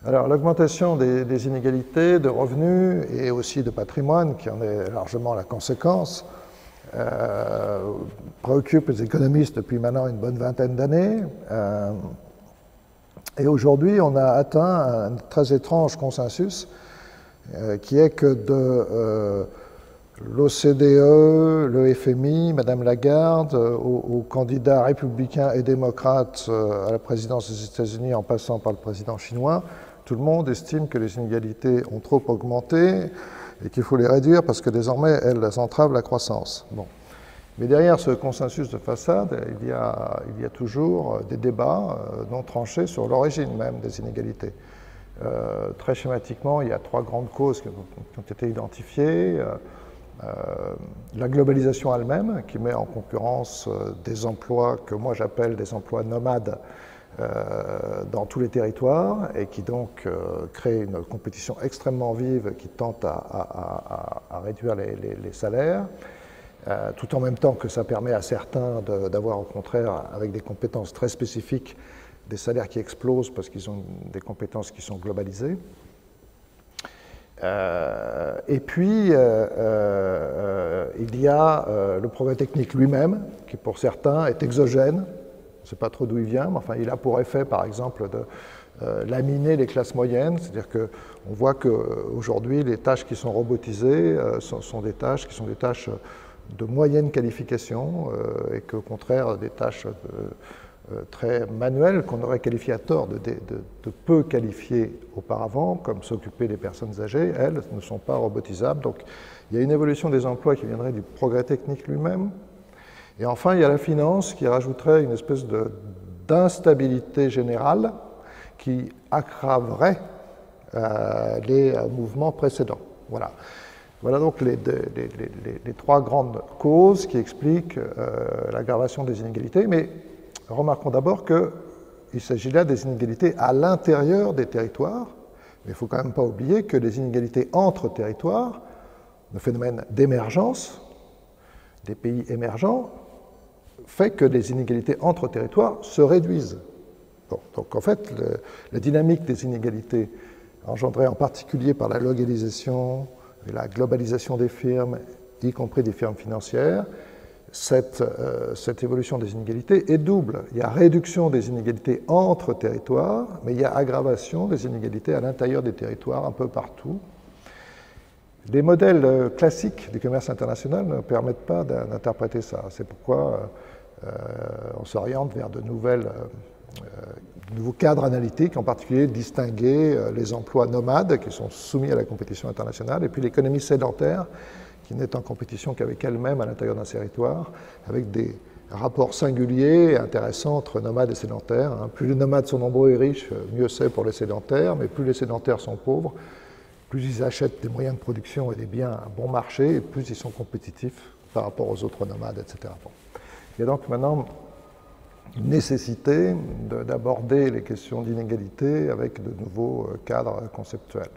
Alors, l'augmentation des inégalités de revenus et aussi de patrimoine, qui en est largement la conséquence, préoccupe les économistes depuis maintenant une bonne vingtaine d'années. Et aujourd'hui, on a atteint un très étrange consensus qui est que de l'OCDE, le FMI, Madame Lagarde, aux candidats républicains et démocrates à la présidence des États-Unis en passant par le président chinois, tout le monde estime que les inégalités ont trop augmenté et qu'il faut les réduire parce que désormais elles entravent la croissance. Bon. Mais derrière ce consensus de façade, il y a toujours des débats non tranchés sur l'origine même des inégalités. Très schématiquement, il y a trois grandes causes qui ont été identifiées. La globalisation elle-même, qui met en concurrence des emplois que moi j'appelle des emplois nomades dans tous les territoires et qui donc crée une compétition extrêmement vive qui tente à réduire les salaires. Tout en même temps que ça permet à certains d'avoir au contraire, avec des compétences très spécifiques, des salaires qui explosent parce qu'ils ont des compétences qui sont globalisées. Et puis, il y a le progrès technique lui-même, qui pour certains est exogène. On ne sait pas trop d'où il vient, mais enfin, il a pour effet, par exemple, de laminer les classes moyennes. C'est-à-dire qu'on voit qu'aujourd'hui, les tâches qui sont robotisées sont des tâches qui sont des tâches de moyenne qualification et qu'au contraire, des tâches très manuelles qu'on aurait qualifiées à tort de peu qualifiées auparavant, comme s'occuper des personnes âgées, elles ne sont pas robotisables. Donc il y a une évolution des emplois qui viendrait du progrès technique lui-même. Et enfin, il y a la finance qui rajouterait une espèce d'instabilité générale qui aggraverait les mouvements précédents. Voilà. Voilà donc les trois grandes causes qui expliquent l'aggravation des inégalités, mais remarquons d'abord qu'il s'agit là des inégalités à l'intérieur des territoires, mais il ne faut quand même pas oublier que les inégalités entre territoires, le phénomène d'émergence des pays émergents, fait que les inégalités entre territoires se réduisent. Bon, donc en fait, la dynamique des inégalités engendrée en particulier par la localisation et la globalisation des firmes, y compris des firmes financières, cette évolution des inégalités est double. Il y a réduction des inégalités entre territoires, mais il y a aggravation des inégalités à l'intérieur des territoires, un peu partout. Les modèles classiques du commerce international ne permettent pas d'interpréter ça. C'est pourquoi on s'oriente vers de nouveaux cadres analytiques, en particulier distinguer les emplois nomades qui sont soumis à la compétition internationale et puis l'économie sédentaire qui n'est en compétition qu'avec elle-même à l'intérieur d'un territoire, avec des rapports singuliers et intéressants entre nomades et sédentaires. Plus les nomades sont nombreux et riches, mieux c'est pour les sédentaires, mais plus les sédentaires sont pauvres, plus ils achètent des moyens de production et des biens à bon marché, et plus ils sont compétitifs par rapport aux autres nomades, etc. Bon. Il y a donc maintenant une nécessité d'aborder les questions d'inégalité avec de nouveaux cadres conceptuels.